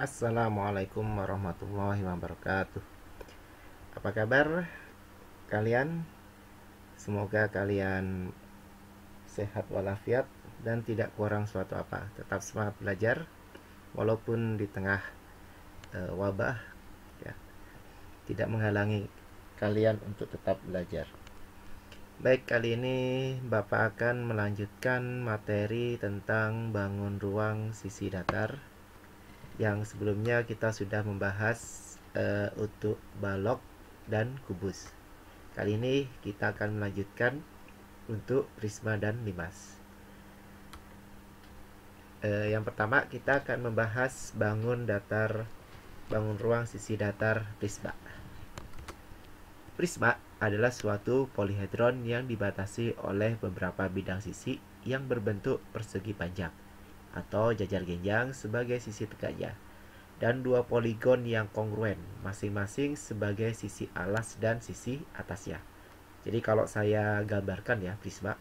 Assalamualaikum warahmatullahi wabarakatuh. Apa kabar kalian? Semoga kalian sehat walafiat dan tidak kurang suatu apa. Tetap semangat belajar walaupun di tengah wabah ya, tidak menghalangi kalian untuk tetap belajar. Baik, kali ini Bapak akan melanjutkan materi tentang bangun ruang sisi datar. Yang sebelumnya kita sudah membahas untuk balok dan kubus. Kali ini kita akan melanjutkan untuk prisma dan limas. Yang pertama kita akan membahas bangun ruang sisi datar prisma. Prisma adalah suatu polihedron yang dibatasi oleh beberapa bidang sisi yang berbentuk persegi panjang atau jajar genjang sebagai sisi tegaknya, dan dua poligon yang kongruen masing-masing sebagai sisi alas dan sisi atasnya. Jadi kalau saya gambarkan ya prisma,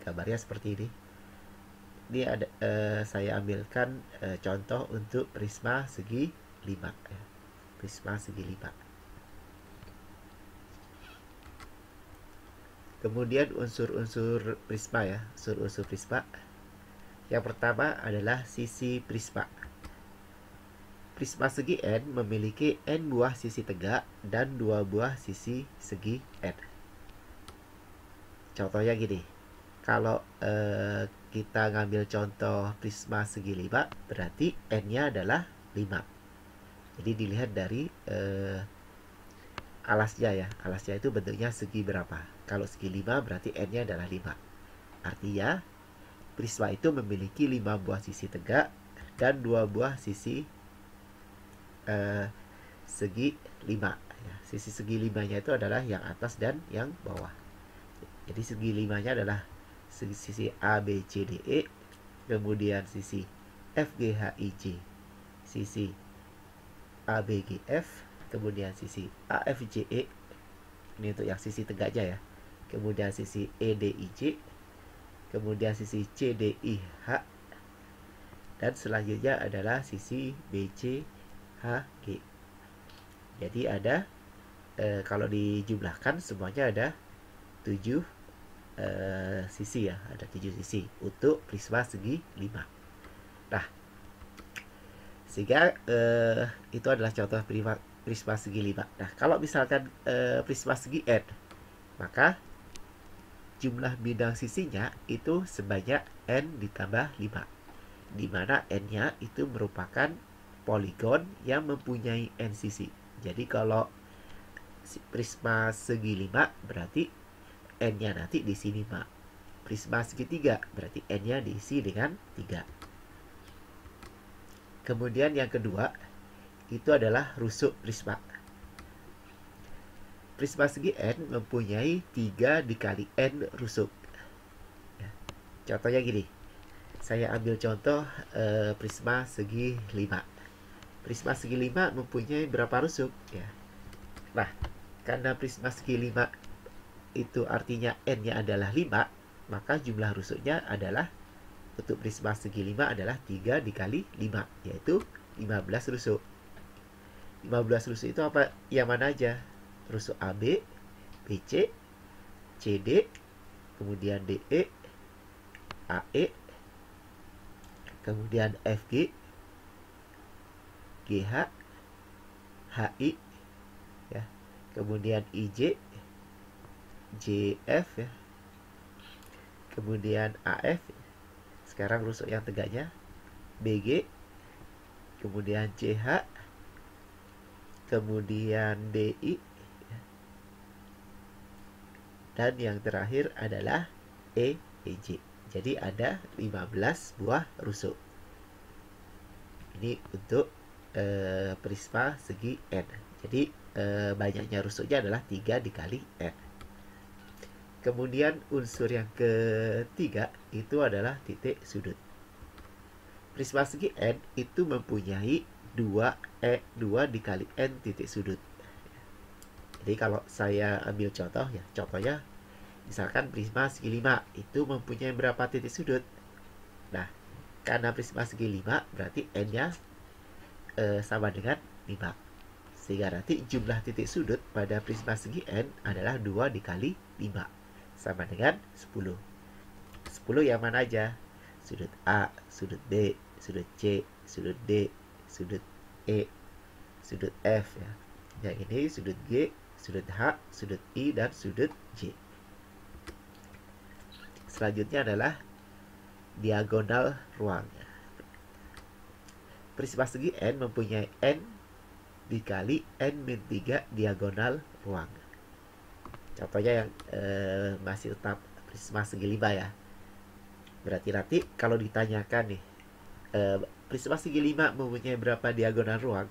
gambarnya seperti ini. Ini ada saya ambilkan contoh untuk prisma segi 5 ya. Prisma segi 5. Kemudian unsur-unsur prisma ya, unsur-unsur prisma. Yang pertama adalah sisi prisma. Prisma segi N memiliki N buah sisi tegak dan 2 buah sisi segi N. Contohnya gini. Kalau kita ngambil contoh prisma segi 5, berarti N-nya adalah 5. Jadi dilihat dari alasnya ya. Alasnya itu bentuknya segi berapa. Kalau segi 5 berarti N-nya adalah 5. Artinya prisma itu memiliki 5 buah sisi tegak dan 2 buah sisi segi 5 ya. Sisi segi 5 nya itu adalah yang atas dan yang bawah. Jadi segi 5 nya adalah sisi A, B, C, D, E, kemudian sisi F, G, H, I, J, sisi A, B, G, F, kemudian sisi A, F, J, E, ini untuk yang sisi tegaknya ya, kemudian sisi E, D, I, J, kemudian sisi C, D, I, H, dan selanjutnya adalah sisi B, C, H, G. Jadi ada kalau dijumlahkan semuanya ada 7 sisi ya, ada 7 sisi untuk prisma segi 5. Nah, sehingga itu adalah contoh prisma segi 5. Nah, kalau misalkan prisma segi N, maka jumlah bidang sisinya itu sebanyak N ditambah 5, di mana N-nya itu merupakan poligon yang mempunyai N sisi. Jadi kalau prisma segi 5 berarti N-nya nanti diisi 5. Prisma segitiga berarti N-nya diisi dengan 3. Kemudian yang kedua itu adalah rusuk prisma. Prisma segi N mempunyai 3 dikali N rusuk ya. Contohnya gini. Saya ambil contoh prisma segi 5. Prisma segi 5 mempunyai berapa rusuk ya. Nah, karena prisma segi 5 itu artinya N-nya adalah 5, maka jumlah rusuknya adalah untuk prisma segi 5 adalah 3 dikali 5, yaitu 15 rusuk. 15 rusuk itu apa? Yang mana aja? Rusuk AB, BC, CD, kemudian DE, AE, kemudian FG, GH, HI ya, kemudian IJ, JF ya, kemudian AF, sekarang rusuk yang tegaknya, BG, kemudian CH, kemudian DI ya, dan yang terakhir adalah EJ. Jadi ada 15 buah rusuk. Ini untuk prisma segi N. Jadi banyaknya rusuknya adalah 3 dikali N. Kemudian unsur yang ketiga itu adalah titik sudut. Prisma segi N itu mempunyai 2 dikali N titik sudut. Jadi kalau saya ambil contoh ya, contohnya misalkan prisma segi 5 itu mempunyai berapa titik sudut. Nah, karena prisma segi 5 berarti N-nya sama dengan 5. Sehingga nanti jumlah titik sudut pada prisma segi N adalah 2 dikali 5 sama dengan 10. 10 yang mana aja? Sudut A, sudut B, sudut C, sudut D, sudut E, sudut F ya. Yang ini sudut G, sudut H, sudut I, dan sudut J. Selanjutnya adalah diagonal ruang. Prisma segi N mempunyai N dikali N-3 diagonal ruang. Contohnya yang masih tetap prisma segi 5 ya. Berarti nanti kalau ditanyakan nih, prisma segi 5 mempunyai berapa diagonal ruang,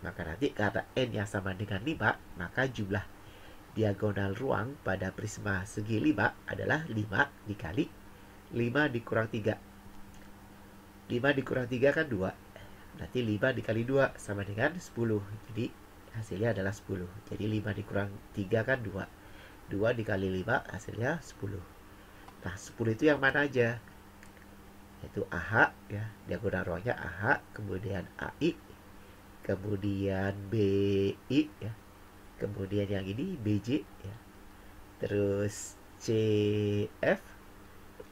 maka nanti karena N yang sama dengan 5, maka jumlah diagonal ruang pada prisma segi 5 adalah 5 dikali 5 dikurang 3. 5 dikurang 3 kan 2. Berarti 5 dikali 2 sama dengan 10. Jadi hasilnya adalah 10. Jadi 5 dikurang 3 kan 2. 2 dikali 5 hasilnya 10. Nah 10 itu yang mana aja? Yaitu AH ya, diagonal ruangnya AH, kemudian AI, kemudian BI ya, kemudian yang ini BJ ya, terus CF,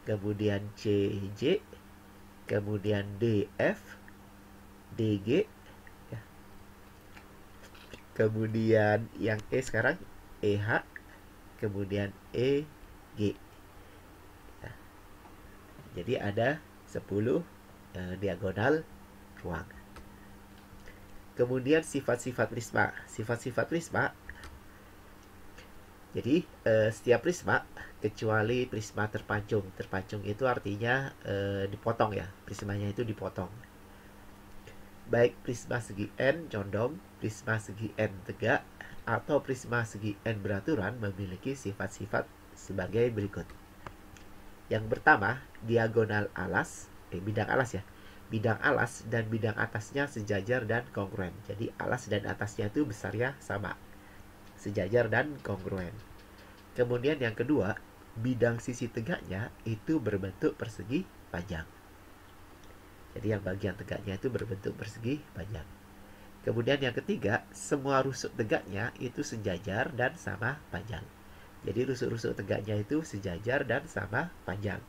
kemudian CJ, kemudian DF, DG ya. Kemudian yang E sekarang EH, kemudian EG ya. Jadi ada 10 diagonal ruang. Kemudian sifat-sifat prisma. Sifat-sifat prisma, jadi setiap prisma kecuali prisma terpancung. Terpancung itu artinya dipotong ya, prismanya itu dipotong. Baik prisma segi N condong, prisma segi N tegak, atau prisma segi N beraturan memiliki sifat-sifat sebagai berikut. Yang pertama, diagonal alas, bidang alas ya. Bidang alas dan bidang atasnya sejajar dan kongruen. Jadi alas dan atasnya itu besarnya sama, sejajar dan kongruen. Kemudian yang kedua, bidang sisi tegaknya itu berbentuk persegi panjang. Jadi yang bagian tegaknya itu berbentuk persegi panjang. Kemudian yang ketiga, semua rusuk tegaknya itu sejajar dan sama panjang. Jadi rusuk-rusuk tegaknya itu sejajar dan sama panjang.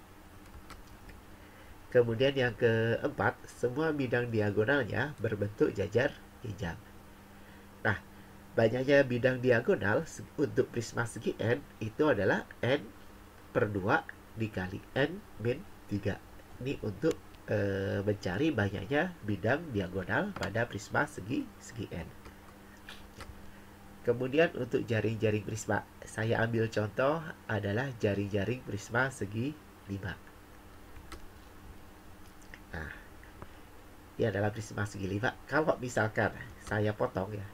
Kemudian yang keempat, semua bidang diagonalnya berbentuk jajar jenjang. Nah, banyaknya bidang diagonal untuk prisma segi N itu adalah N per 2 dikali N min 3. Ini untuk mencari banyaknya bidang diagonal pada prisma segi N. Kemudian untuk jaring-jaring prisma, saya ambil contoh adalah jaring-jaring prisma segi 5. Nah, ini adalah prisma segi 5. Kalau misalkan saya potong ya,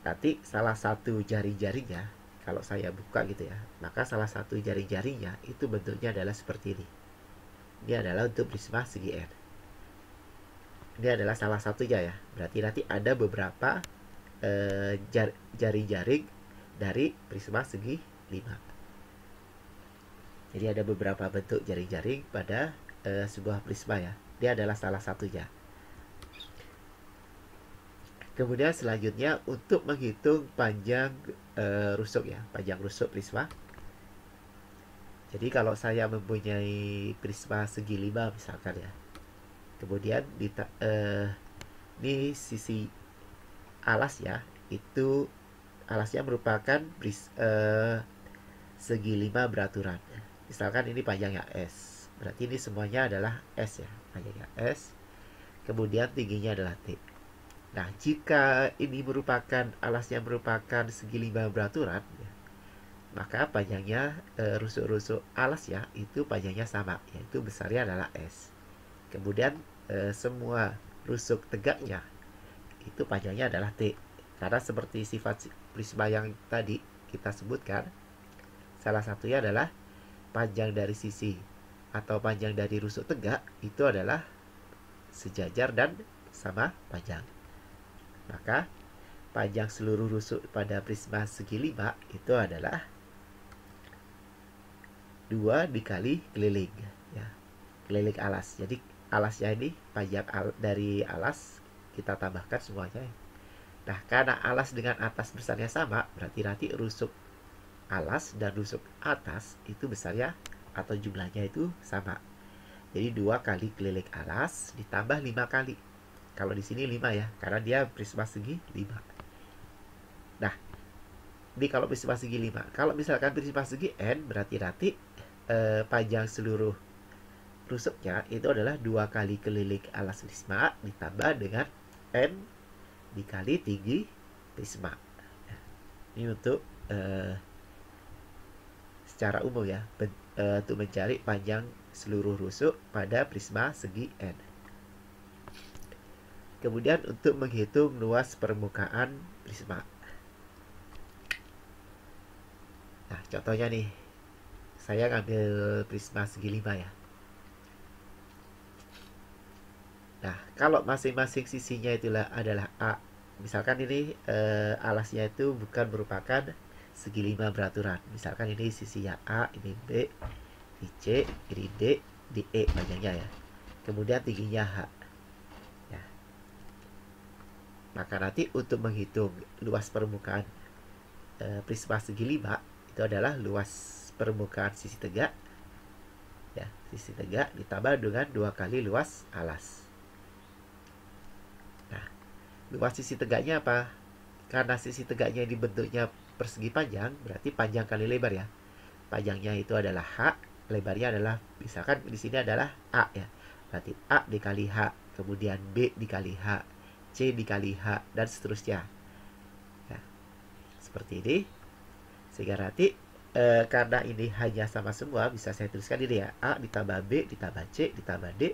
nanti salah satu jaring-jaringnya, kalau saya buka gitu ya, maka salah satu jaring-jaringnya itu bentuknya adalah seperti ini. Ini adalah untuk prisma segi N. Ini adalah salah satunya ya. Berarti nanti ada beberapa jaring-jaring dari prisma segi 5. Jadi ada beberapa bentuk jaring-jaring pada sebuah prisma ya. Dia adalah salah satunya. Kemudian selanjutnya untuk menghitung panjang rusuk ya, panjang rusuk prisma. Jadi kalau saya mempunyai prisma segi 5 misalkan ya. Kemudian ini sisi alas ya, itu alasnya merupakan segi 5 beraturan. Misalkan ini panjangnya S, berarti ini semuanya adalah S ya, panjangnya S. Kemudian tingginya adalah T. Nah, jika ini merupakan alasnya merupakan segi 5 beraturan ya, maka panjangnya rusuk-rusuk alas ya, itu panjangnya sama, yaitu besarnya adalah S. Kemudian semua rusuk tegaknya itu panjangnya adalah T. Karena seperti sifat prisma yang tadi kita sebutkan, salah satunya adalah panjang dari sisi atau panjang dari rusuk tegak itu adalah sejajar dan sama panjang. Maka panjang seluruh rusuk pada prisma segi 5 itu adalah 2 dikali keliling ya, keliling alas. Jadi alasnya ini, panjang dari alas kita tambahkan semuanya. Nah, karena alas dengan atas besarnya sama, berarti nanti rusuk alas dan rusuk atas itu besarnya atau jumlahnya itu sama. Jadi 2 kali keliling alas ditambah 5 kali. Kalau di sini 5 ya, karena dia prisma segi 5. Nah, ini kalau prisma segi 5. Kalau misalkan prisma segi n, berarti nanti panjang seluruh rusuknya itu adalah 2 kali keliling alas prisma ditambah dengan n dikali tinggi prisma. Ini untuk secara umum ya, untuk mencari panjang seluruh rusuk pada prisma segi n. Kemudian untuk menghitung luas permukaan prisma. Nah, contohnya nih, saya ngambil prisma segi 5 ya. Nah, kalau masing-masing sisinya itulah adalah A. Misalkan ini alasnya itu bukan merupakan segi 5 beraturan. Misalkan ini sisinya A, ini B, di C, ini D, di E panjangnya ya. Kemudian tingginya H. Ya. Maka nanti untuk menghitung luas permukaan prisma segi 5 itu adalah luas permukaan sisi tegak. Ya, sisi tegak ditambah dengan 2 kali luas alas. Nah, luas sisi tegaknya apa? Karena sisi tegaknya dibentuknya persegi panjang, berarti panjang kali lebar ya. Panjangnya itu adalah H, lebarnya adalah, misalkan di sini adalah A ya. Berarti A dikali H, kemudian B dikali H, C dikali H, dan seterusnya. Ya, seperti ini. Sehingga nanti karena ini hanya sama semua, bisa saya tuliskan ini ya. A ditambah B, ditambah C, ditambah D,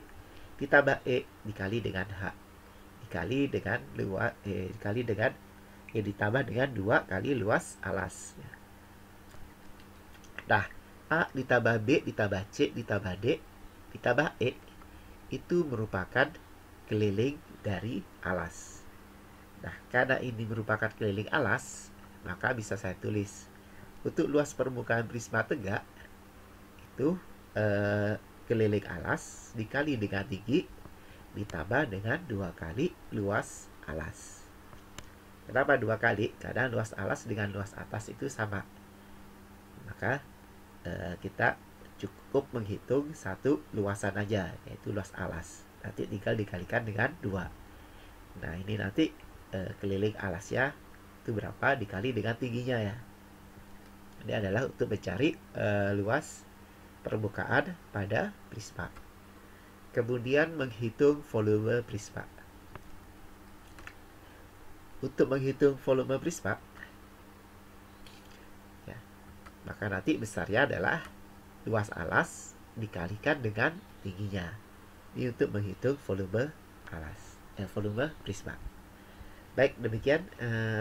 ditambah E, dikali dengan H. Dikali dengan luas, dikali dengan ditambah dengan 2 kali luas alas. Nah, A ditambah B ditambah C ditambah D ditambah E itu merupakan keliling dari alas. Nah, karena ini merupakan keliling alas, maka bisa saya tulis untuk luas permukaan prisma tegak itu keliling alas dikali dengan tinggi ditambah dengan 2 kali luas alas. Kenapa 2 kali? Karena luas alas dengan luas atas itu sama. Maka kita cukup menghitung satu luasan aja, yaitu luas alas. Nanti tinggal dikalikan dengan 2. Nah, ini nanti keliling alasnya itu berapa dikali dengan tingginya ya. Ini adalah untuk mencari luas permukaan pada prisma. Kemudian menghitung volume prisma. Untuk menghitung volume prisma, ya, maka nanti besarnya adalah luas alas dikalikan dengan tingginya. Ini untuk menghitung volume alas, volume prisma. Baik, demikian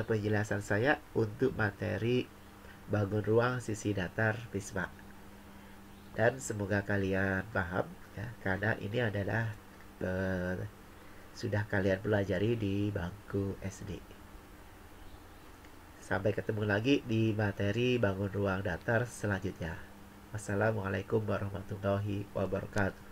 penjelasan saya untuk materi bangun ruang sisi datar prisma. Dan semoga kalian paham ya, karena ini adalah sudah kalian pelajari di bangku SD. Sampai ketemu lagi di materi bangun ruang datar selanjutnya. Wassalamualaikum warahmatullahi wabarakatuh.